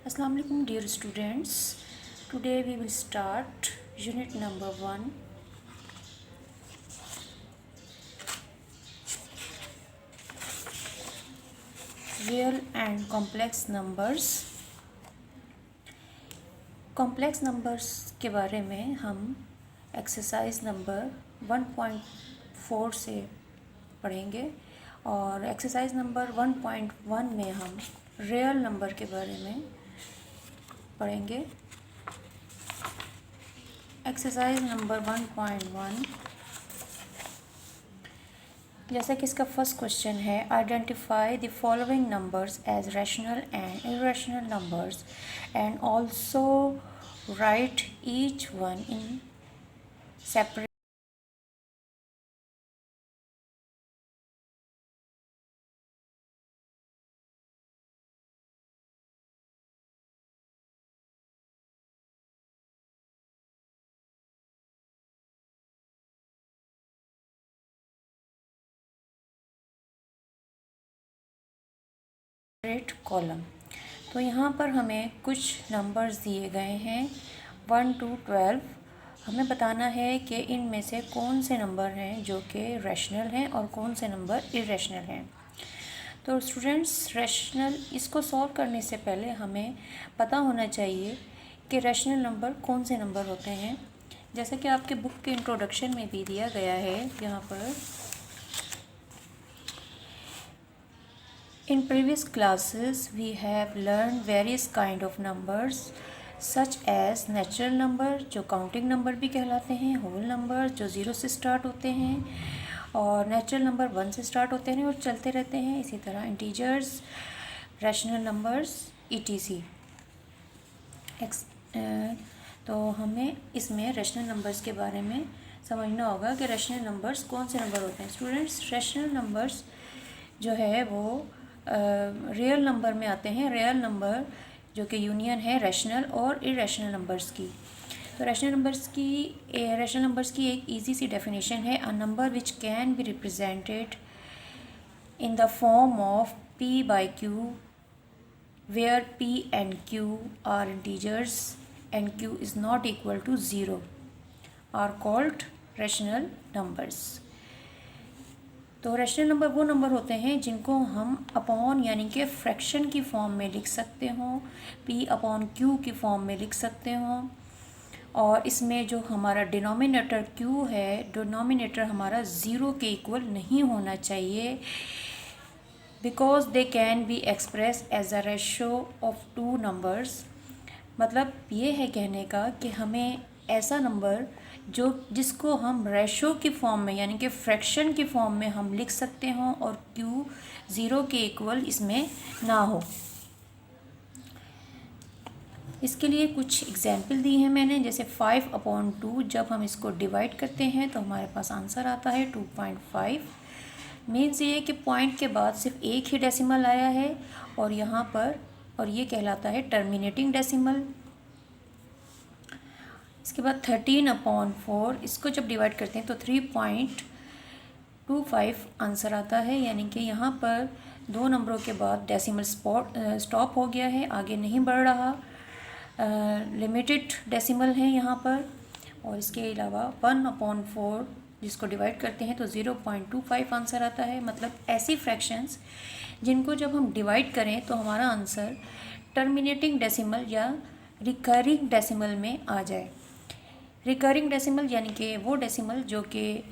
Assalamu alaikum dear students. Today we will start unit number 1, real and complex numbers. Complex numbers के बारे में हम exercise number 1.4 से पढ़ेंगे और एक्सरसाइज नंबर 1.1 में हम रियल नंबर के बारे में पढ़ेंगे। एक्सरसाइज नंबर 1.1 जैसा कि इसका फर्स्ट क्वेश्चन है, identify the following numbers as rational and irrational numbers and also write each one in separate. Column. तो यहाँ पर हमें कुछ नंबर्स दिए गए हैं 1 to 12। हमें बताना है कि इनमें से कौन से नंबर हैं जो कि रैशनल हैं और कौन से नंबर इरेशनल हैं। तो स्टूडेंट्स, रैशनल इसको सॉल्व करने से पहले हमें पता होना चाहिए कि रैशनल नंबर कौन से नंबर होते हैं। जैसा कि आपके बुक के इंट्रोडक्शन में भी दिया गया है यहाँ पर, in previous classes we have learned various kind of numbers such as natural number जो काउंटिंग नंबर भी कहलाते हैं, होल नंबर जो 0 से स्टार्ट होते हैं और नेचुरल नंबर 1 से स्टार्ट होते हैं और चलते रहते हैं। इसी तरह इंटीजर्स, रैशनल नंबर्स etc। तो हमें इसमें रैशनल नंबर्स के बारे में समझना होगा कि रैशनल नंबर्स कौन से नंबर होते हैं। स्टूडेंट्स, रैशनल नंबर्स जो है वो रियल नंबर में आते हैं। रियल नंबर जो कि यूनियन है रैशनल और इरेशनल नंबर्स की। तो रैशनल नंबर्स की एक इजी सी डेफिनेशन है, a number which can be represented in the form of p by q where p and q are integers and q is not equal to 0 are called rational numbers। तो rational number वो number होते हैं जिनको हम upon यानी कि fraction की form में लिख सकते हों, p अपॉन q की फॉर्म में लिख सकते हों और इसमें जो हमारा डिनोमिनेटर q है, डिनोमिनेटर हमारा 0 के इक्वल नहीं होना चाहिए, because they can be express as a ratio of 2 numbers. मतलब ये है कहने का कि हमें ऐसा नंबर जिसको हम रेशो की फॉर्म में यानी कि फ्रैक्शन की फॉर्म में हम लिख सकते हों और q 0 के इक्वल इसमें ना हो। इसके लिए कुछ एग्जाम्पल दी है मैंने, जैसे 5/2 जब हम इसको डिवाइड करते हैं तो हमारे पास आंसर आता है 2.5। मीन्स ये कि पॉइंट के बाद सिर्फ एक ही डेसिमल आया है और यहाँ पर, और ये कहलाता है टर्मिनेटिंग डेसिमल। इसके बाद 13/4 इसको जब डिवाइड करते हैं तो 3.25 आंसर आता है, यानी कि यहाँ पर 2 नंबरों के बाद डेसिमल स्टॉप हो गया है, आगे नहीं बढ़ रहा, लिमिटेड डेसिमल है यहाँ पर। और इसके अलावा 1/4 जिसको डिवाइड करते हैं तो 0.25 आंसर आता है। मतलब ऐसी फ्रैक्शंस जिनको जब हम डिवाइड करें तो हमारा आंसर टर्मिनेटिंग डेसिमल या रिकरिंग डेसिमल में आ जाए। रिकरिंग डेसिमल यानी कि वो डेसिमल जो कि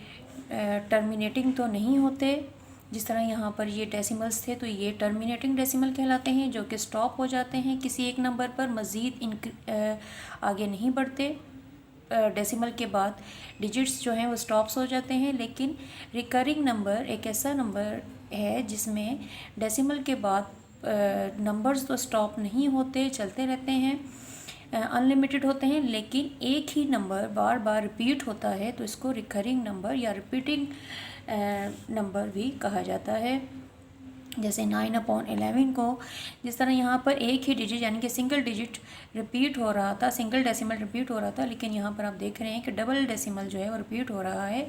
टर्मिनेटिंग तो नहीं होते, जिस तरह यहाँ पर ये डेसिमल्स थे तो ये टर्मिनेटिंग डेसिमल कहलाते हैं, जो कि स्टॉप हो जाते हैं किसी एक नंबर पर, मज़ीद आगे नहीं बढ़ते। डेसिमल के बाद डिजिट्स जो हैं वो स्टॉप्स हो जाते हैं। लेकिन रिकरिंग नंबर एक ऐसा नंबर है जिसमें डेसिमल के बाद नंबर्स तो स्टॉप नहीं होते, चलते रहते हैं, अनलिमिटेड होते हैं, लेकिन एक ही नंबर बार बार रिपीट होता है तो इसको रिकरिंग नंबर या रिपीटिंग नंबर भी कहा जाता है। जैसे 9/11 को जिस तरह यहाँ पर एक ही डिजिट यानी कि सिंगल डिजिट रिपीट हो रहा था, सिंगल डेसिमल रिपीट हो रहा था, लेकिन यहाँ पर आप देख रहे हैं कि डबल डेसिमल जो है वो रिपीट हो रहा है।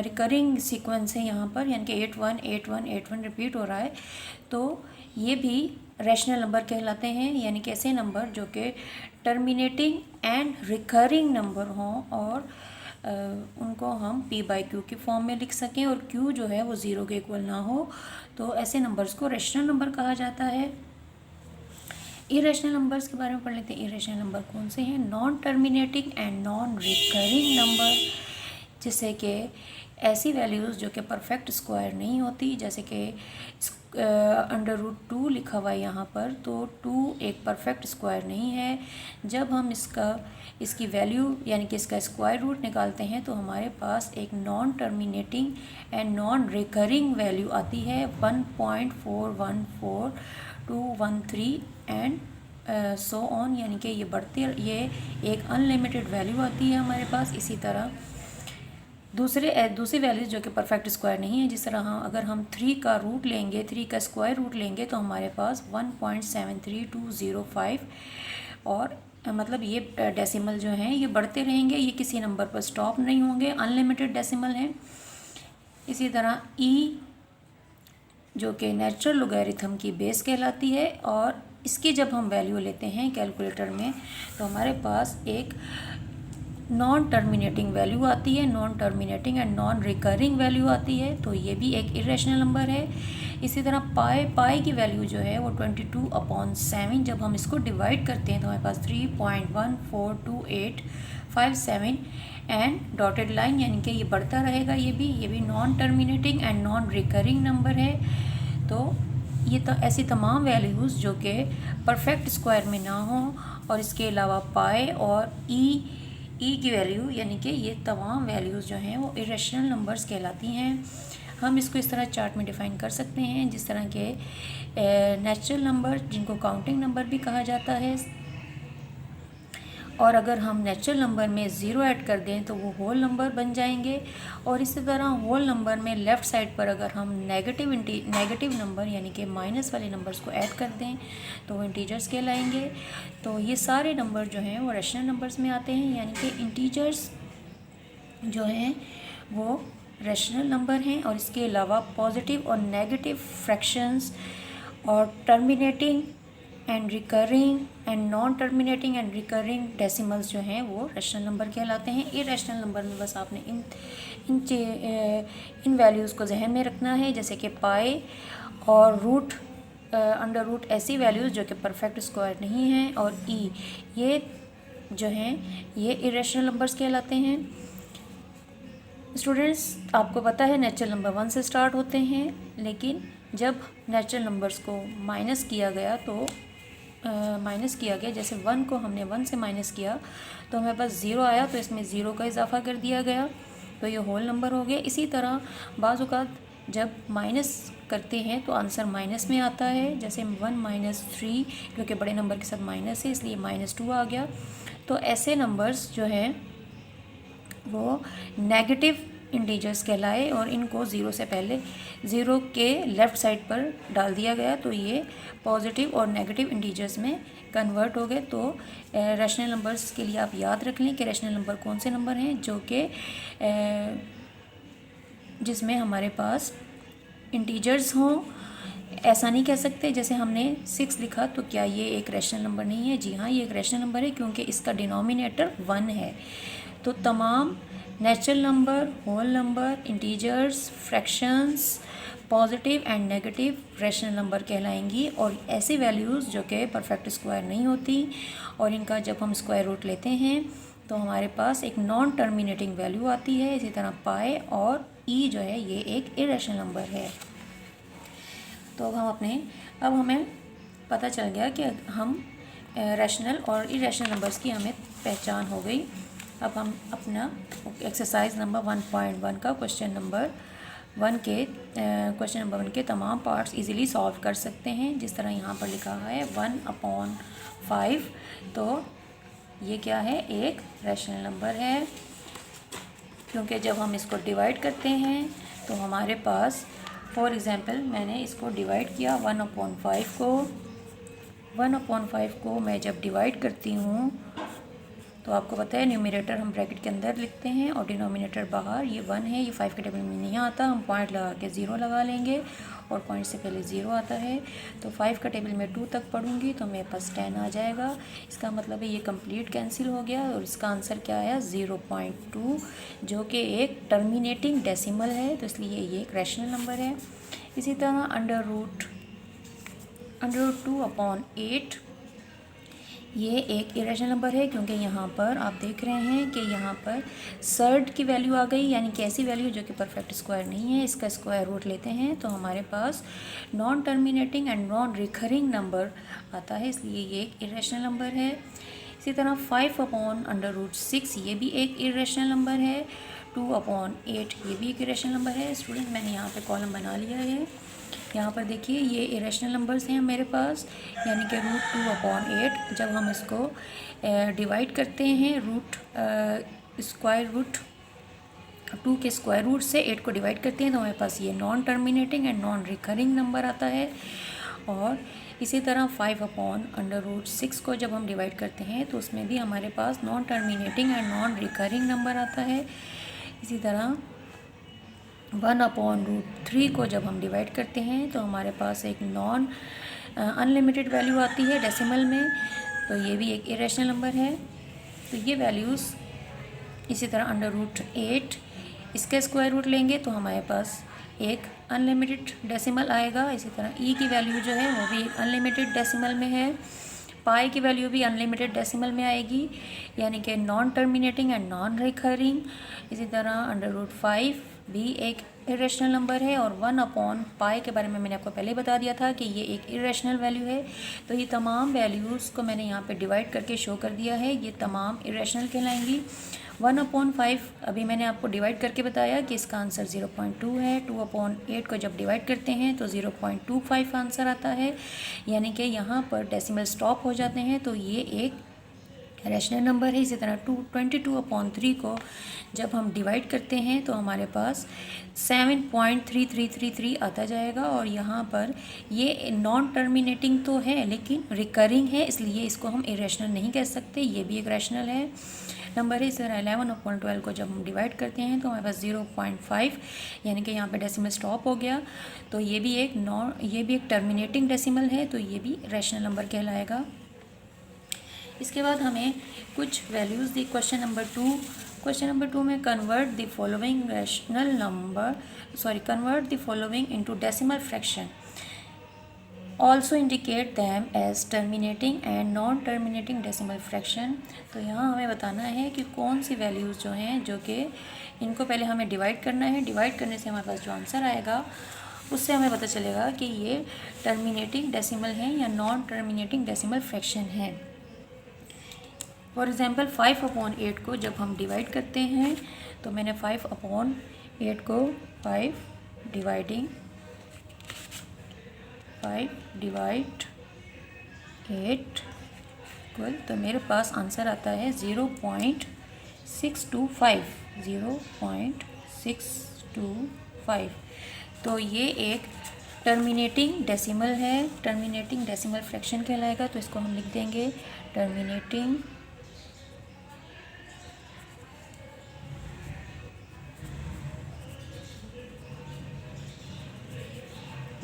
रिकरिंग सीक्वेंस है यहाँ पर, यानी कि 818181 रिपीट हो रहा है। तो ये भी रैशनल नंबर कहलाते हैं, यानी कि ऐसे नंबर जो कि टर्मिनेटिंग एंड रिकरिंग नंबर हों और उनको हम p बाई क्यू की फॉर्म में लिख सकें और q जो है वो 0 के इक्वल ना हो, तो ऐसे नंबर्स को रैशनल नंबर कहा जाता है। इरेशनल नंबर्स के बारे में पढ़ लेते हैं। इरेशनल नंबर कौन से हैं? Non terminating and non recurring number, जिससे कि ऐसी वैल्यूज़ जो कि परफेक्ट स्क्वायर नहीं होती, जैसे कि √2 लिखा हुआ है यहाँ पर, तो 2 एक परफेक्ट स्क्वायर नहीं है। जब हम इसकी वैल्यू यानी कि इसका स्क्वायर रूट निकालते हैं तो हमारे पास एक non terminating and non recurring value आती है 1.414213 एंड सो ऑन, यानी कि ये एक अनलिमिटेड वैल्यू आती है हमारे पास। इसी तरह दूसरी वैल्यूज़ जो कि परफेक्ट स्क्वायर नहीं है, जिस तरह अगर हम 3 का रूट लेंगे, 3 का स्क्वायर रूट लेंगे तो हमारे पास 1.73205 और मतलब ये डेसिमल जो हैं ये बढ़ते रहेंगे, ये किसी नंबर पर स्टॉप नहीं होंगे, अनलिमिटेड डेसिमल हैं। इसी तरह जो कि नेचुरल लोगैरिथम की बेस कहलाती है, और इसकी जब हम वैल्यू लेते हैं कैलकुलेटर में तो हमारे पास एक नॉन टर्मिनेटिंग वैल्यू आती है, non terminating and non recurring value आती है, तो ये भी एक इरेशनल नंबर है। इसी तरह पाई की वैल्यू जो है वो 22/7, जब हम इसको डिवाइड करते हैं तो हमारे पास 3.142857 एंड डॉटेड लाइन, यानी कि ये बढ़ता रहेगा। ये भी non terminating and non recurring number है। तो ये तो ऐसी तमाम वैल्यूज़ जो कि परफेक्ट स्क्वायर में ना हो, और इसके अलावा पाई और ई की वैल्यू, यानी कि ये तमाम वैल्यूज़ जो हैं वो इरेशनल नंबर्स कहलाती हैं। हम इसको इस तरह चार्ट में डिफ़ाइन कर सकते हैं, जिस तरह के नेचुरल नंबर जिनको काउंटिंग नंबर भी कहा जाता है, और अगर हम नेचुरल नंबर में 0 ऐड कर दें तो वो होल नंबर बन जाएंगे। और इसी तरह होल नंबर में लेफ़्ट साइड पर अगर हम नेगेटिव नंबर यानी कि माइनस वाले नंबर्स को ऐड कर दें तो वो इंटीजर्स कहलाएंगे। तो ये सारे नंबर जो हैं वो रैशनल नंबर्स में आते हैं, यानी कि इंटीजर्स जो हैं वो रैशनल नंबर हैं। और इसके अलावा पॉजिटिव और नेगेटिव फ्रैक्शंस और terminating and recurring and non terminating and recurring decimals जो हैं वो रैशनल नंबर कहलाते हैं। इरेशनल नंबर में बस आपने इन वैल्यूज़ को जहन में रखना है, जैसे कि पाई और अंडर रूट ऐसी वैल्यूज़ जो कि परफेक्ट स्क्वायर नहीं हैं, और ई ये जो हैं ये इरेशनल नंबर्स कहलाते हैं। स्टूडेंट्स, आपको पता है नेचुरल नंबर 1 से स्टार्ट होते हैं, लेकिन जब नेचुरल नंबर्स को माइनस किया गया जैसे 1 को हमने 1 से माइनस किया तो हमें पास 0 आया, तो इसमें 0 का इजाफा कर दिया गया, तो ये होल नंबर हो गया। इसी तरह बाज़ औक़ात जब माइनस करते हैं तो आंसर माइनस में आता है, जैसे 1 - 3 क्योंकि बड़े नंबर के साथ माइनस है इसलिए -2 आ गया। तो ऐसे नंबर्स जो हैं वो नेगेटिव इंटीजर्स कहलाए, और इनको 0 से पहले 0 के लेफ़्ट साइड पर डाल दिया गया, तो ये पॉजिटिव और नेगेटिव इंटीजर्स में कन्वर्ट हो गए। तो रैशनल नंबर्स के लिए आप याद रख लें कि रैशनल नंबर कौन से नंबर हैं जो कि जिसमें हमारे पास इंटीजर्स हों। ऐसा नहीं कह सकते जैसे हमने 6 लिखा तो क्या ये एक रैशनल नंबर नहीं है? जी हाँ, ये एक रैशनल नंबर है क्योंकि इसका डिनोमिनेटर 1 है। तो तमाम natural number, whole number, integers, fractions, positive and negative rational number कहलाएंगी, और ऐसी वैल्यूज़ जो कि परफेक्ट स्क्वायर नहीं होती और इनका जब हम स्क्वायर रूट लेते हैं तो हमारे पास एक नॉन टर्मिनेटिंग वैल्यू आती है। इसी तरह पाई और ई जो है ये एक इरेशनल नंबर है। तो अब हमें पता चल गया कि हम रैशनल और इरेशनल नंबर्स की हमें पहचान हो गई। अब हम अपना एक्सरसाइज नंबर 1.1 का क्वेश्चन नंबर 1 के तमाम पार्ट्स इजीली सॉल्व कर सकते हैं। जिस तरह यहाँ पर लिखा है 1/5, तो ये क्या है? एक रैशनल नंबर है, क्योंकि जब हम इसको डिवाइड करते हैं तो हमारे पास, फॉर एग्ज़ाम्पल मैंने इसको डिवाइड किया 1/5 को मैं जब डिवाइड करती हूँ तो तो आपको पता है न्यूमरेटर हम ब्रैकेट के अंदर लिखते हैं और डिनोमिनेटर बाहर। ये 1 है, ये 5 के टेबल में नहीं आता, हम पॉइंट लगा के 0 लगा लेंगे और पॉइंट से पहले 0 आता है। तो 5 का टेबल में 2 तक पढ़ूंगी तो मेरे पास 10 आ जाएगा। इसका मतलब है ये कंप्लीट कैंसिल हो गया और इसका आंसर क्या आया 0.2, जो कि एक टर्मिनेटिंग डेसिमल है, तो इसलिए ये एक रैशनल नंबर है। इसी तरह अंडर रूट 2/8 ये एक इरेशनल नंबर है, क्योंकि यहाँ पर आप देख रहे हैं कि यहाँ पर सर्ड की वैल्यू आ गई, यानी कि ऐसी वैल्यू जो कि परफेक्ट स्क्वायर नहीं है। इसका स्क्वायर रूट लेते हैं तो हमारे पास non terminating and non recurring number आता है, इसलिए ये एक इरेशनल नंबर है। इसी तरह 5/√6 ये भी एक इरेशनल नंबर है। 2/8 ये भी एक इरेशनल नंबर है। स्टूडेंट मैंने यहाँ पे कॉलम बना लिया है। यहाँ पर देखिए ये इरेशनल नंबर्स हैं मेरे पास, यानी कि √2/8 जब हम इसको डिवाइड करते हैं स्क्वायर रूट 2 के स्क्वायर रूट से 8 को डिवाइड करते हैं तो हमारे पास ये non terminating and non recurring number आता है। और इसी तरह 5/√6 को जब हम डिवाइड करते हैं तो उसमें भी हमारे पास non terminating and non recurring number आता है। इसी तरह 1/√3 को जब हम डिवाइड करते हैं तो हमारे पास एक नॉन अनलिमिटेड वैल्यू आती है डेसिमल में, तो ये भी एक इरेशनल नंबर है। तो ये वैल्यूज़ इसी तरह √8 इसका स्क्वायर रूट लेंगे तो हमारे पास एक अनलिमिटेड डेसिमल आएगा। इसी तरह ई की वैल्यू जो है वो भी एक अनलिमिटेड डेसिमल में है। पाई की वैल्यू भी अनलिमिटेड डेसिमल में आएगी, यानी कि non terminating and non recurring. इसी तरह √5 भी एक इरेशनल नंबर है और 1/पाई के बारे में मैंने आपको पहले बता दिया था कि ये एक इरेशनल वैल्यू है। तो ये तमाम वैल्यूज़ को मैंने यहाँ पे डिवाइड करके शो कर दिया है, ये तमाम इरेशनल कहलाएंगी। 1/5 अभी मैंने आपको डिवाइड करके बताया कि इसका आंसर 0.2 है। 2/8 को जब डिवाइड करते हैं तो 0.25 आंसर आता है, यानी कि यहाँ पर डेसिमल स्टॉप हो जाते हैं, तो ये एक रैशनल नंबर है। इसी तरह 22/3 को जब हम डिवाइड करते हैं तो हमारे पास 7.3333 आता जाएगा और यहाँ पर ये नॉन टर्मिनेटिंग तो है लेकिन रिकरिंग है, इसलिए इसको हम इरेशनल नहीं कह सकते, ये भी एक रैशनल है नंबर है। इस तरह 11/12 को जब हम डिवाइड करते हैं तो हमारे पास 0.5, यानी कि यहाँ पे डेसिमल स्टॉप हो गया, तो ये भी एक टर्मिनेटिंग डेसिमल है, तो ये भी रैशनल नंबर कहलाएगा। इसके बाद हमें कुछ वैल्यूज़ दी क्वेश्चन नंबर 2 में convert the following into decimal fraction, also indicate them as terminating and non terminating decimal fraction. तो यहाँ हमें बताना है कि कौन सी वैल्यूज़ जो हैं, जो कि इनको पहले हमें डिवाइड करना है। डिवाइड करने से हमारे पास जो आंसर आएगा उससे हमें पता चलेगा कि ये टर्मिनेटिंग डेसिमल है या नॉन टर्मिनेटिंग डेसिमल फ्रैक्शन है। फॉर एग्ज़ाम्पल 5/8 को जब हम डिवाइड करते हैं तो मैंने 5/8 को 5 डिवाइड 8 इक्वल, तो मेरे पास आंसर आता है 0.625। तो ये एक टर्मिनेटिंग डेसिमल है, टर्मिनेटिंग डेसिमल फ्रैक्शन कहलाएगा। तो इसको हम लिख देंगे टर्मिनेटिंग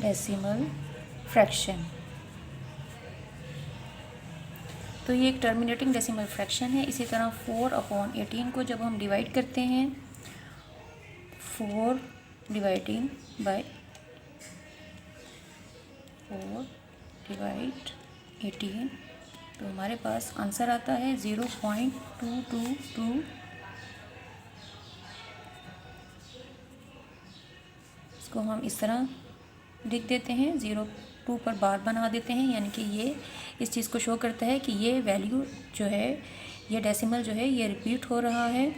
डेसिमल फ्रैक्शन। तो ये एक टर्मिनेटिंग डेसिमल फ्रैक्शन है। इसी तरह 4/18 को जब हम डिवाइड करते हैं 4 डिवाइड 18 तो हमारे पास आंसर आता है 0.222। इसको हम इस तरह लिख देते हैं, 0.2 पर बार बना देते हैं, यानी कि ये इस चीज़ को शो करता है कि ये वैल्यू जो है, ये डेसिमल जो है ये रिपीट हो रहा है।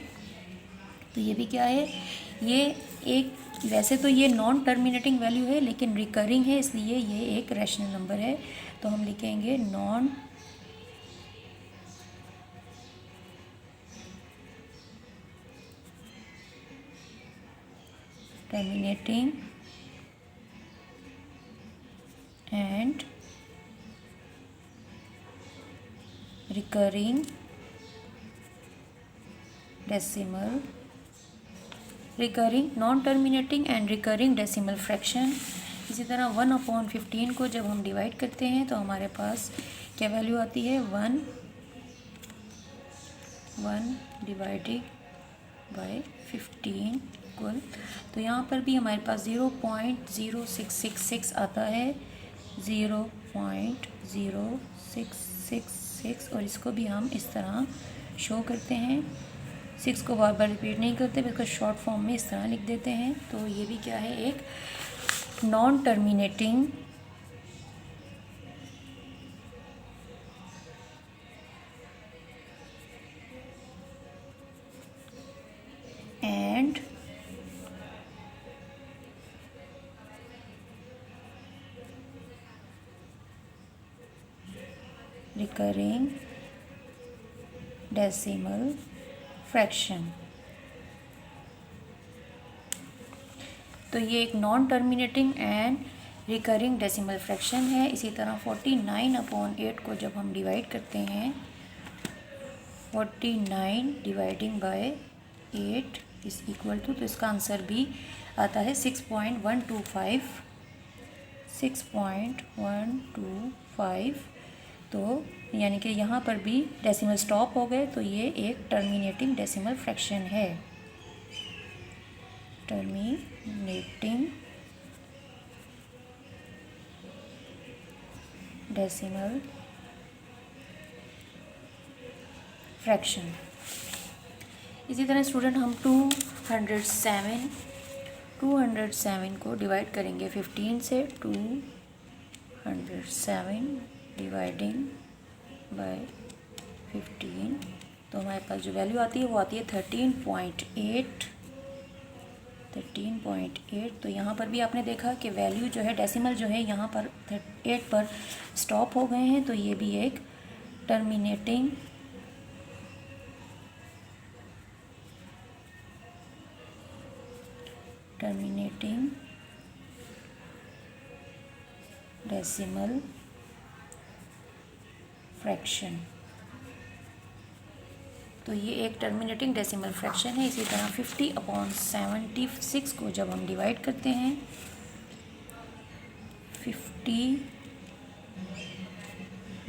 तो ये भी क्या है, ये एक वैसे तो ये नॉन टर्मिनेटिंग वैल्यू है लेकिन रिकरिंग है, इसलिए ये एक रैशनल नंबर है। तो हम लिखेंगे non terminating and recurring decimal recurring non terminating and recurring decimal fraction. इसी तरह 1/15 को जब हम डिवाइड करते हैं तो हमारे पास क्या वैल्यू आती है, 1 डिवाइडेड बाय 15 कुल। तो यहाँ पर भी हमारे पास 0.0666 आता है, 0.0666, और इसको भी हम इस तरह शो करते हैं। 6 को बार बार रिपीट नहीं करते, बिल्कुल शॉर्ट फॉर्म में इस तरह लिख देते हैं। तो ये भी क्या है, एक non terminating and recurring decimal fraction. तो ये एक non terminating and recurring decimal fraction है। इसी तरह 49/8 को जब हम डिवाइड करते हैं, 49 dividing by 8 is equal to, तो इसका आंसर भी आता है 6.125, 6.125। तो यानी कि यहाँ पर भी डेसिमल स्टॉप हो गए, तो ये एक टर्मिनेटिंग डेसिमल फ्रैक्शन है, टर्मिनेटिंग डेसिमल फ्रैक्शन। इसी तरह स्टूडेंट हम 207 को डिवाइड करेंगे 15 से, 207 डिवाइडिंग बाय 15, तो हमारे पास जो वैल्यू आती है वो आती है 13.8। तो यहाँ पर भी आपने देखा कि वैल्यू जो है, डेसिमल जो है यहाँ पर 8 पर स्टॉप हो गए हैं, तो ये भी एक टर्मिनेटिंग डेसिमल फ्रैक्शन। तो ये एक टर्मिनेटिंग डेसिमल फ्रैक्शन है। इसी तरह 50/76 को जब हम डिवाइड करते हैं, 50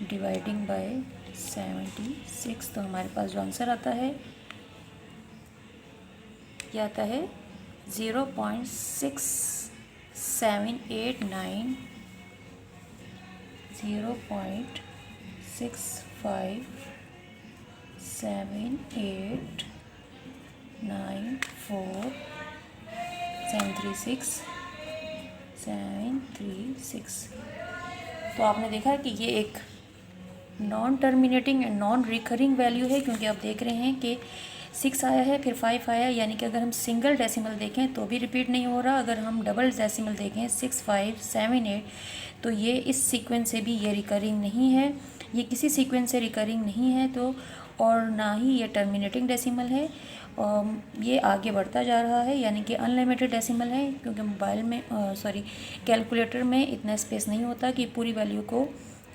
डिवाइडिंग बाय 76, तो हमारे पास जो आंसर आता है ये आता है 0.6789, 0.657894736 तो आपने देखा कि ये एक non terminating and non recurring value है, क्योंकि आप देख रहे हैं कि 6 आया है, फिर 5 आया, यानी कि अगर हम सिंगल डेसिमल देखें तो भी रिपीट नहीं हो रहा। अगर हम डबल डेसिमल देखें 6, 5, 7, 8, तो ये इस सीक्वेंस से भी ये रिकरिंग नहीं है, ये किसी सीक्वेंस से रिकरिंग नहीं है, तो और ना ही ये टर्मिनेटिंग डेसिमल है, और ये आगे बढ़ता जा रहा है, यानी कि अनलिमिटेड डेसिमल है, क्योंकि मोबाइल में कैलकुलेटर में इतना स्पेस नहीं होता कि पूरी वैल्यू को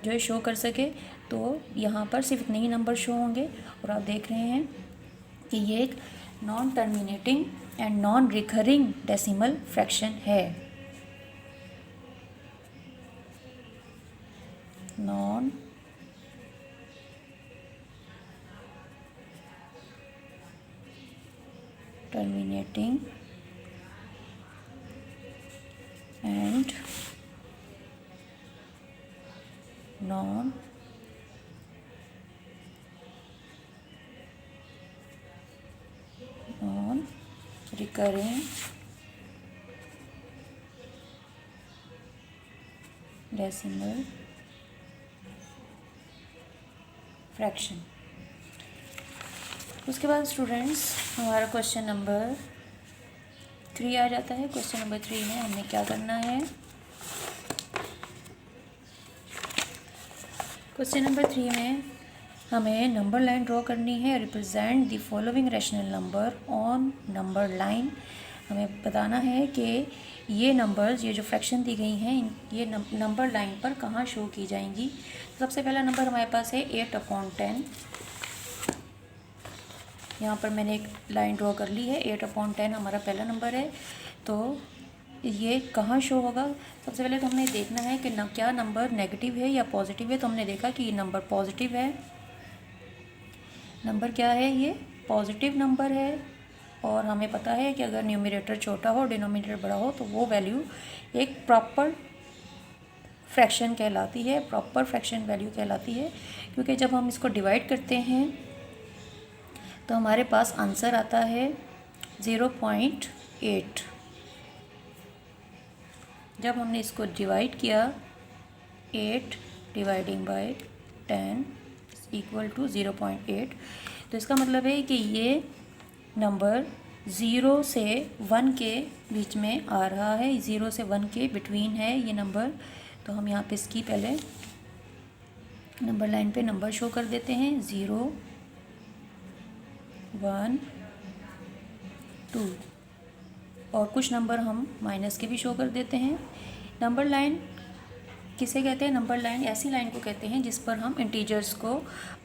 जो है शो कर सके। तो यहाँ पर सिर्फ इतने ही नंबर शो होंगे, और आप देख रहे हैं कि ये एक non terminating and non recurring decimal fraction है, non terminating and non recurring decimal fraction. उसके बाद स्टूडेंट्स हमारा क्वेश्चन नंबर 3 आ जाता है। क्वेश्चन नंबर 3 में हमने क्या करना है, क्वेश्चन नंबर 3 में हमें नंबर लाइन ड्रॉ करनी है। Represent the following rational number on number line. हमें बताना है कि ये नंबर्स, ये जो फ्रैक्शन दी गई हैं, ये नंबर लाइन पर कहाँ शो की जाएंगी। सबसे पहला नंबर हमारे पास है 8/10। यहाँ पर मैंने एक लाइन ड्रॉ कर ली है। 8/10 हमारा पहला नंबर है। तो ये कहाँ शो होगा? सबसे पहले तो हमें देखना है कि क्या नंबर नेगेटिव है या पॉजिटिव है। तो हमने देखा कि ये नंबर पॉजिटिव है। नंबर क्या है? ये पॉजिटिव नंबर है। और हमें पता है कि अगर न्यूमरेटर छोटा हो, डिनोमिनेटर बड़ा हो, तो वो वैल्यू एक प्रॉपर फ्रैक्शन कहलाती है, प्रॉपर फ्रैक्शन वैल्यू कहलाती है। क्योंकि जब हम इसको डिवाइड करते हैं तो हमारे पास आंसर आता है 0.8। जब हमने इसको डिवाइड किया 8 डिवाइडिंग बाय 10 इक्वल टू 0.8, तो इसका मतलब है कि ये नंबर 0 से 1 के बीच में आ रहा है। 0 से 1 के बिटवीन है ये नंबर। तो हम यहाँ पे इसकी पहले नंबर लाइन पे नंबर शो कर देते हैं 0, 1, 2 और कुछ नंबर हम माइनस के भी शो कर देते हैं। नंबर लाइन किसे कहते हैं? नंबर लाइन ऐसी लाइन को कहते हैं जिस पर हम इंटीजर्स को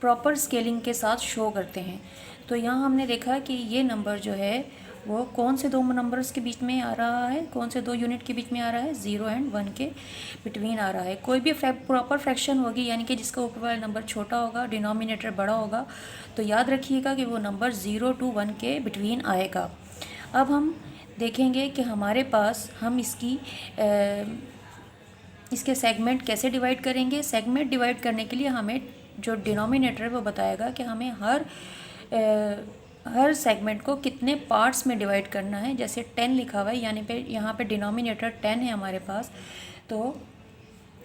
प्रॉपर स्केलिंग के साथ शो करते हैं। तो यहाँ हमने देखा कि ये नंबर जो है वो कौन से दो नंबर्स के बीच में आ रहा है, कौन से दो यूनिट के बीच में आ रहा है? 0 एंड 1 के बिटवीन आ रहा है। कोई भी प्रॉपर फ्रैक्शन होगी, यानी कि जिसका ऊपर वाला नंबर छोटा होगा, डिनोमिनेटर बड़ा होगा, तो याद रखिएगा कि वो नंबर 0 to 1 के बिटवीन आएगा। अब हम देखेंगे कि हमारे पास हम इसके सेगमेंट कैसे डिवाइड करेंगे। सेगमेंट डिवाइड करने के लिए हमें जो डिनोमिनेटर है वो बताएगा कि हमें हर सेगमेंट को कितने पार्ट्स में डिवाइड करना है। जैसे 10 लिखा हुआ है, यानी पे यहाँ पे डिनोमिनेटर 10 है हमारे पास, तो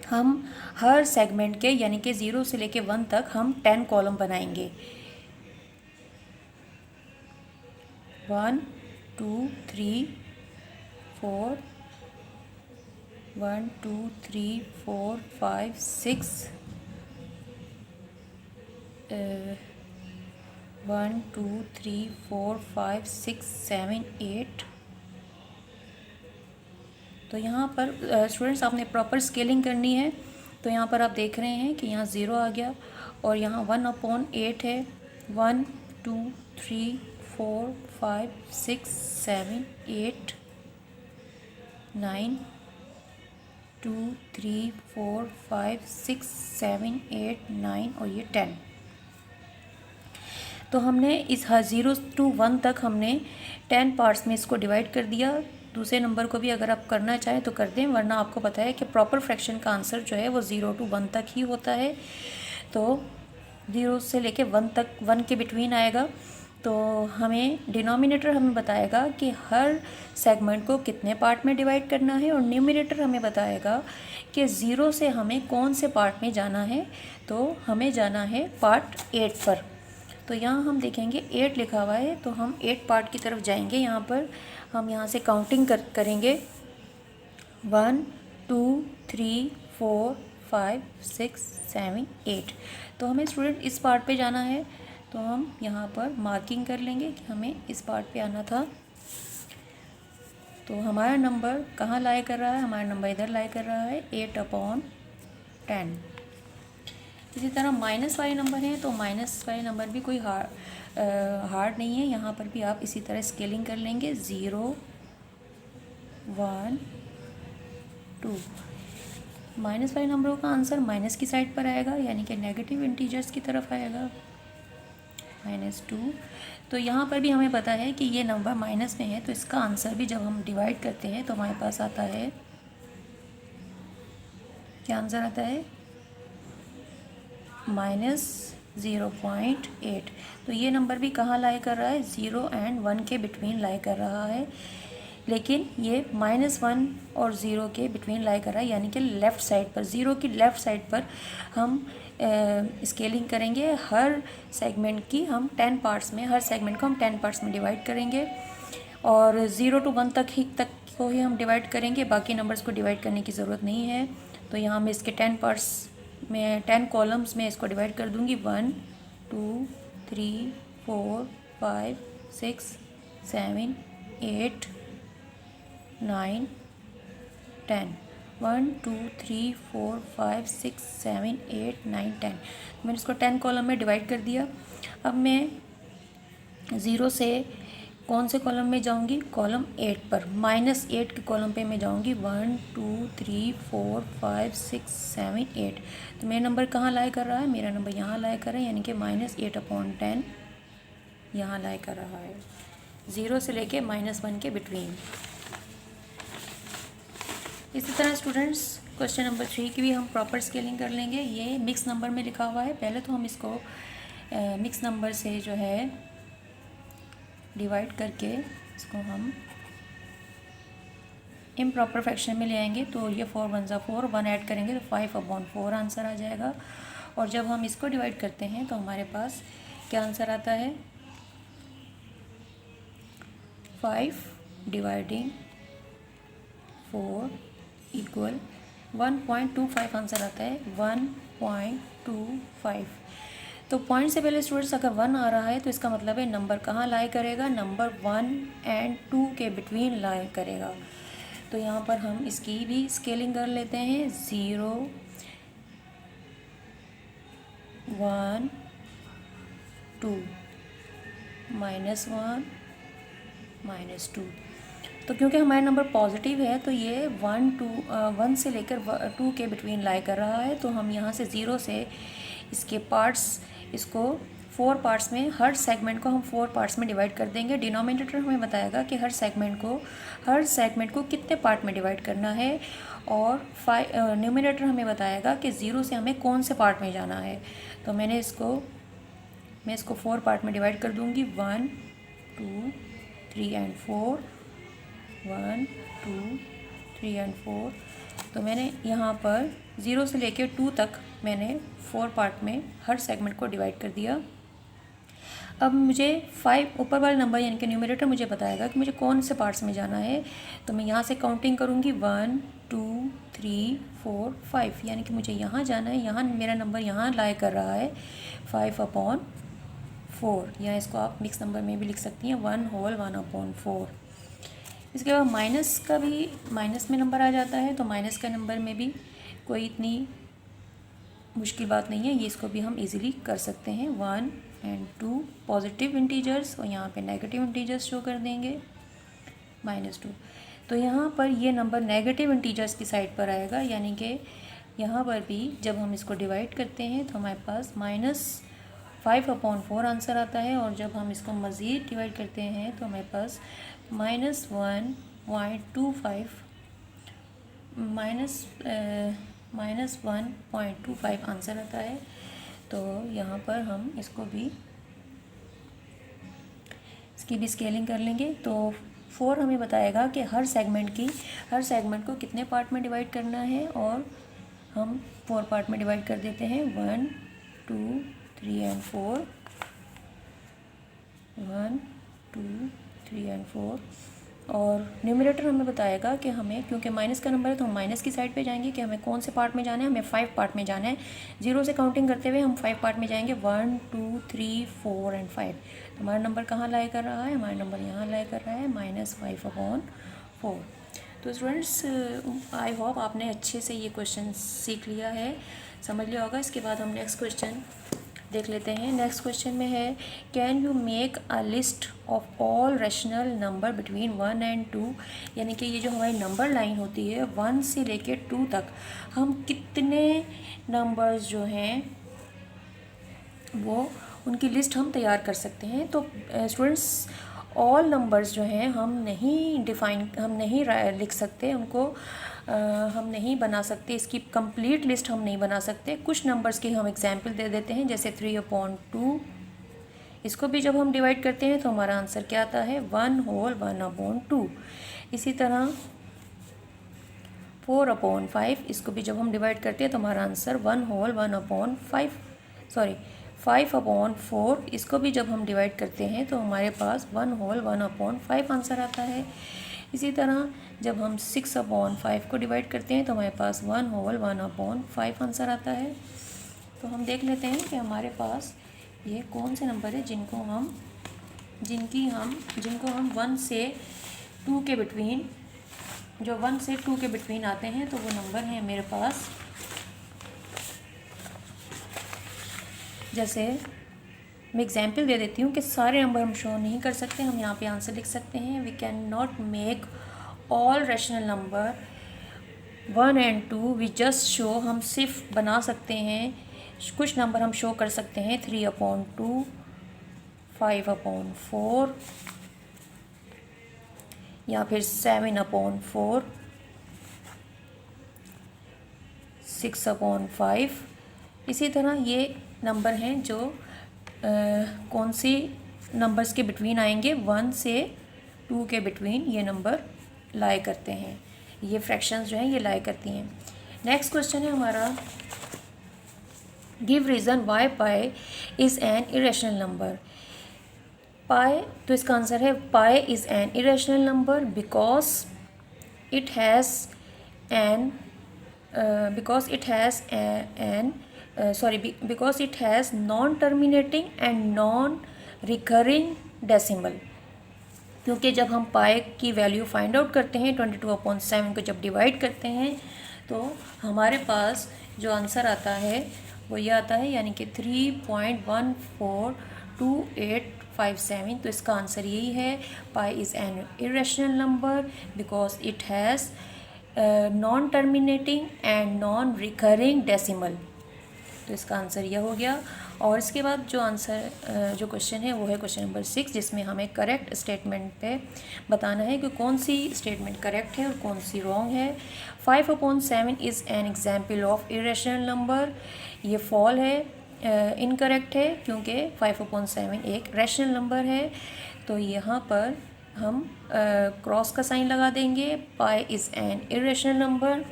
हम हर सेगमेंट के यानी कि 0 से लेके 1 तक हम 10 कॉलम बनाएंगे। 1 2 3 4 1 2 3 4 5 6 1 2 3 4 5 6 7 8। तो यहाँ पर स्टूडेंट्स आपने प्रॉपर स्केलिंग करनी है। तो यहाँ पर आप देख रहे हैं कि यहाँ 0 आ गया और यहाँ 1/8 है। 1 2 3 4 5 6 7 8 9 2 3 4 5 6 7 8 9 और ये 10। तो हमने इस 0 to 1 तक हमने 10 पार्ट्स में इसको डिवाइड कर दिया। दूसरे नंबर को भी अगर आप करना चाहें तो कर दें, वरना आपको पता है कि प्रॉपर फ्रैक्शन का आंसर जो है वो 0 to 1 तक ही होता है। तो 0 से लेके 1 तक, 1 के बिटवीन आएगा। तो हमें डिनोमिनेटर हमें बताएगा कि हर सेगमेंट को कितने पार्ट में डिवाइड करना है, और न्यूमरेटर हमें बताएगा कि 0 से हमें कौन से पार्ट में जाना है। तो हमें जाना है पार्ट 8 पर। तो यहाँ हम देखेंगे 8 लिखा हुआ है, तो हम 8 पार्ट की तरफ जाएंगे। यहाँ पर हम यहाँ से काउंटिंग करेंगे 1 2 3 4 5 6 7 8। तो हमें स्टूडेंट इस पार्ट पे जाना है, तो हम यहाँ पर मार्किंग कर लेंगे कि हमें इस पार्ट पे आना था। तो हमारा नंबर कहाँ लाई कर रहा है? हमारा नंबर इधर लाई कर रहा है 8/10। इसी तरह माइनस वाले नंबर हैं, तो माइनस वाले नंबर भी कोई हार्ड नहीं है। यहाँ पर भी आप इसी तरह स्केलिंग कर लेंगे 0 1 2। माइनस वाले नंबरों का आंसर माइनस की साइड पर आएगा, यानी कि नेगेटिव इंटीजर्स की तरफ आएगा, -2। तो यहाँ पर भी हमें पता है कि ये नंबर माइनस में है, तो इसका आंसर भी जब हम डिवाइड करते हैं तो हमारे पास आता है, क्या आंसर आता है? -0.8। तो ये नंबर भी कहाँ लाई कर रहा है? 0 and 1 के बिटवीन लाई कर रहा है, लेकिन ये -1 और 0 के बिटवीन लाई कर रहा है, यानी कि लेफ़्ट साइड पर, 0 की लेफ़्ट साइड पर हम स्केलिंग करेंगे। हर सेगमेंट की हम 10 पार्ट्स में, हर सेगमेंट को हम 10 पार्ट्स में डिवाइड करेंगे, और 0 to 1 तक को ही हम डिवाइड करेंगे, बाकी नंबर्स को डिवाइड करने की ज़रूरत नहीं है। तो यहाँ मैं इसके 10 पार्ट्स में, 10 कॉलम्स में इसको डिवाइड कर दूँगी। 1 2 3 4 5 6 7 8 9 10। 1 2 3 4 5 6 7 8 9 10। मैंने इसको 10 कॉलम में डिवाइड कर दिया। अब मैं ज़ीरो से कौन से कॉलम में जाऊंगी, कॉलम 8 पर, -8 के कॉलम पे मैं जाऊंगी। 1 2 3 4 5 6 7 8। तो मेरा नंबर कहाँ लाई कर रहा है, मेरा नंबर यहाँ लाई कर रहा है, यानी कि -8/10 यहाँ लाई कर रहा है, 0 से लेके -1 के बिटवीन। इसी तरह स्टूडेंट्स क्वेश्चन नंबर 3 की भी हम प्रॉपर स्केलिंग कर लेंगे। ये मिक्स नंबर में लिखा हुआ है। पहले तो हम इसको मिक्स नंबर से जो है डिवाइड करके इसको हम इम्प्रॉपर फ्रैक्शन में ले आएंगे। तो ये 4 1 ज़ा 4, 1 ऐड करेंगे तो 5/4 आंसर आ जाएगा। और जब हम इसको डिवाइड करते हैं तो हमारे पास क्या आंसर आता है, 5/4 इक्वल 1.25 आंसर आता है, 1.25। तो पॉइंट से पहले स्टूडेंट्स अगर 1 आ रहा है तो इसका मतलब है नंबर कहाँ लाई करेगा, नंबर 1 और 2 के बिटवीन लाई करेगा। तो यहाँ पर हम इसकी भी स्केलिंग कर लेते हैं। 0 1 2 -1 -2। तो क्योंकि हमारा नंबर पॉजिटिव है तो ये 1 से लेकर 2 के बिटवीन लाई कर रहा है। तो हम यहाँ से 0 से इसके पार्ट्स, इसको 4 पार्ट्स में, हर सेगमेंट को हम 4 पार्ट्स में डिवाइड कर देंगे। डिनोमिनेटर हमें बताएगा कि हर सेगमेंट को कितने पार्ट में डिवाइड करना है, और न्यूमिनेटर हमें बताएगा कि 0 से हमें कौन से पार्ट में जाना है। तो मैं इसको 4 पार्ट में डिवाइड कर दूँगी, 1 2 3 एंड 4, 1 2 3 एंड 4। तो मैंने यहाँ पर 0 से लेकर 2 तक मैंने 4 पार्ट में हर सेगमेंट को डिवाइड कर दिया। अब मुझे 5 ऊपर वाला नंबर यानी कि न्यूमरेटर मुझे बताएगा कि मुझे कौन से पार्ट्स में जाना है। तो मैं यहाँ से काउंटिंग करूँगी, 1 2 3 4 5, यानी कि मुझे यहाँ जाना है। यहाँ मेरा नंबर यहाँ लाई कर रहा है 5/4, या इसको आप मिक्स नंबर में भी लिख सकती हैं, 1/4। इसके बाद माइनस का भी, माइनस में नंबर आ जाता है, तो माइनस का नंबर में भी कोई इतनी मुश्किल बात नहीं है, ये इसको भी हम इजीली कर सकते हैं। 1 और 2 पॉजिटिव इंटीजर्स और यहाँ पे नेगेटिव इंटीजर्स शो कर देंगे, -2। तो यहाँ पर ये नंबर नेगेटिव इंटीजर्स की साइड पर आएगा, यानी कि यहाँ पर भी जब हम इसको डिवाइड करते हैं तो हमारे पास -5/4 आंसर आता है। और जब हम इसको मज़ीद डिवाइड करते हैं तो हमारे पास -1.25 -1.25 आंसर आता है। तो यहाँ पर हम इसको भी, इसकी भी स्केलिंग कर लेंगे। तो 4 हमें बताएगा कि हर सेगमेंट को कितने पार्ट में डिवाइड करना है, और हम 4 पार्ट में डिवाइड कर देते हैं, 1 2 3 एंड 4, 1 2 3 एंड 4। और न्यूमरेटर हमें बताएगा कि हमें, क्योंकि माइनस का नंबर है तो हम माइनस की साइड पे जाएंगे कि हमें कौन से पार्ट में जाना है, हमें 5 पार्ट में जाना है। 0 से काउंटिंग करते हुए हम 5 पार्ट में जाएंगे, 1 2 3 4 एंड 5। तो हमारा नंबर कहाँ लाई कर रहा है, हमारा नंबर यहाँ लाई कर रहा है, -5/4। तो स्टूडेंट्स आई होप आपने अच्छे से ये क्वेश्चन सीख लिया है, समझ लिया होगा। इसके बाद हम नेक्स्ट क्वेश्चन देख लेते हैं। नेक्स्ट क्वेश्चन में है, can you make a list of all rational number between 1 और 2, यानी कि ये जो हमारी नंबर लाइन होती है 1 से लेकर 2 तक, हम कितने नंबर्स जो हैं वो उनकी लिस्ट हम तैयार कर सकते हैं। तो स्टूडेंट्स ऑल नंबर्स जो हैं हम नहीं लिख सकते उनको, हम नहीं बना सकते, इसकी कंप्लीट लिस्ट हम नहीं बना सकते। कुछ नंबर्स की हम एग्जांपल दे देते हैं, जैसे 3/2। इसको भी जब हम डिवाइड करते हैं तो हमारा आंसर क्या आता है, 1/2। इसी तरह 4/5, इसको भी जब हम डिवाइड करते हैं तो हमारा आंसर 5/4। इसको भी जब हम डिवाइड करते हैं तो हमारे पास 1/5 आंसर आता है। इसी तरह जब हम 6/5 को डिवाइड करते हैं तो हमारे पास 1/5 आंसर आता है। तो हम देख लेते हैं कि हमारे पास ये कौन से नंबर है जिनको हम 1 से 2 के बिटवीन, जो 1 से 2 के बिटवीन आते हैं। तो वो नंबर हैं मेरे पास, जैसे मैं एग्जाम्पल दे देती हूँ कि सारे नंबर हम शो नहीं कर सकते, हम यहाँ पे आंसर लिख सकते हैं। We can not make all rational number 1 and 2 we just show, हम सिर्फ बना सकते हैं कुछ नंबर हम शो कर सकते हैं 3/2, 5/4 या फिर 7/4, 6/5। इसी तरह ये नंबर हैं जो कौन सी नंबर्स के बिटवीन आएंगे, 1 से 2 के बिटवीन ये नंबर लाई करते हैं, ये फ्रैक्शंस जो हैं ये लाई करती हैं। नेक्स्ट क्वेश्चन है हमारा, give reason why pi is an irrational number. Pi, तो इसका आंसर है pi is an irrational number because it has an because it has non-terminating and non-recurring decimal। क्योंकि जब हम पाई की वैल्यू फाइंड आउट करते हैं 22/7 को जब डिवाइड करते हैं तो हमारे पास जो आंसर आता है वो ये आता है, यानी कि 3.142857। तो इसका आंसर यही है, pi is an irrational number because it has non terminating and non recurring decimal. तो इसका आंसर यह हो गया। और इसके बाद जो आंसर जो क्वेश्चन है वो है क्वेश्चन नंबर 6, जिसमें हमें करेक्ट स्टेटमेंट पे बताना है कि कौन सी स्टेटमेंट करेक्ट है और कौन सी रॉन्ग है। 5/7 is an example of irrational number, ये फॉल है, इनकरेक्ट है, क्योंकि 5/7 एक रैशनल नंबर है। तो यहाँ पर हम क्रॉस का साइन लगा देंगे। पाई इज़ एन इरेशनल नंबर,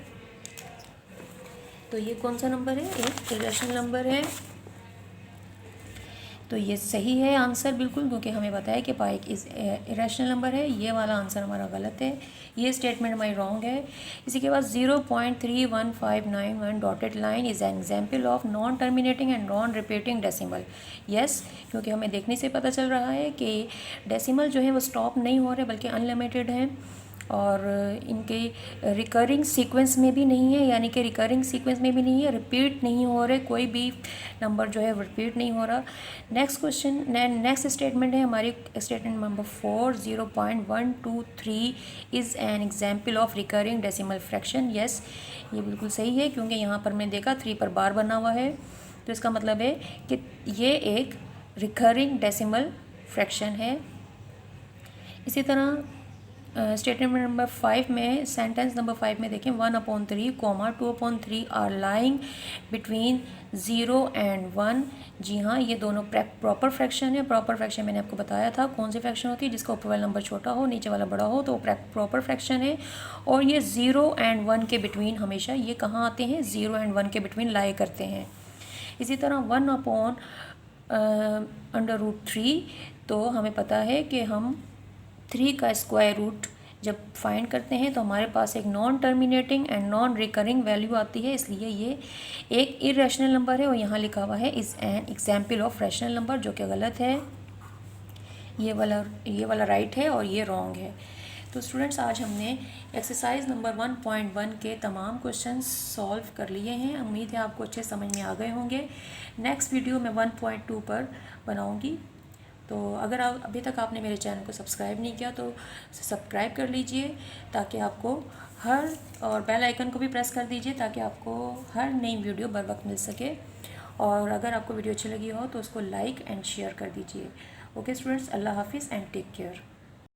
तो ये कौन सा नंबर है, एक इरेशनल नंबर है। तो ये सही है आंसर बिल्कुल, क्योंकि हमें बताया कि पाई इज़ इरेशनल नंबर है। ये वाला आंसर हमारा गलत है, ये स्टेटमेंट हमारी रॉन्ग है। इसी के बाद 0.31591 dotted line is an example of non terminating and non repeating decimal. Yes, क्योंकि हमें देखने से पता चल रहा है कि डेसिमल जो है वो स्टॉप नहीं हो रहे बल्कि अनलिमिटेड हैं, और इनके रिकरिंग सीक्वेंस में भी नहीं है, यानी कि रिकरिंग सीक्वेंस में भी नहीं है, रिपीट नहीं हो रहे, कोई भी नंबर जो है रिपीट नहीं हो रहा। नेक्स्ट क्वेश्चन, नेक्स्ट स्टेटमेंट है हमारी statement number 4, 0.123 is an example of recurring decimal fraction. Yes, ये बिल्कुल सही है, क्योंकि यहाँ पर मैंने देखा 3 पर बार बना हुआ है, तो इसका मतलब है कि ये एक रिकरिंग डेसिमल फ्रैक्शन है। इसी तरह स्टेटमेंट नंबर 5 में, सेंटेंस नंबर 5 में देखें, 1/3, 2/3 आर लाइंग बिटवीन 0 and 1। जी हाँ, ये दोनों प्रॉपर फ्रैक्शन है। प्रॉपर फ्रैक्शन मैंने आपको बताया था कौन सी फ्रैक्शन होती है, जिसका ऊपर वाला नंबर छोटा हो नीचे वाला बड़ा हो, तो वो प्रॉपर फ्रैक्शन है। और ये 0 and 1 के बिटवीन हमेशा ये कहाँ आते हैं, 0 and 1 के बिटवीन लाई करते हैं। इसी तरह 1/√3, तो हमें पता है कि हम 3 का स्क्वायर रूट जब फाइंड करते हैं तो हमारे पास एक non terminating and non recurring value आती है, इसलिए ये एक इरेशनल नंबर है। और यहाँ लिखा हुआ है is an example of rational number, जो कि गलत है। ये वाला राइट है और ये रॉन्ग है। तो स्टूडेंट्स, आज हमने एक्सरसाइज नंबर 1.1 के तमाम क्वेश्चंस सॉल्व कर लिए हैं। उम्मीद है आपको अच्छे समझ में आ गए होंगे। नेक्स्ट वीडियो मैं 1.2 पर बनाऊँगी। तो अगर आप अभी तक आपने मेरे चैनल को सब्सक्राइब नहीं किया तो सब्सक्राइब कर लीजिए, ताकि आपको और बेल आइकन को भी प्रेस कर दीजिए ताकि आपको हर नई वीडियो बर वक्त मिल सके। और अगर आपको वीडियो अच्छी लगी हो तो उसको लाइक एंड शेयर कर दीजिए। ओके स्टूडेंट्स, अल्लाह हाफिज़ एंड टेक केयर।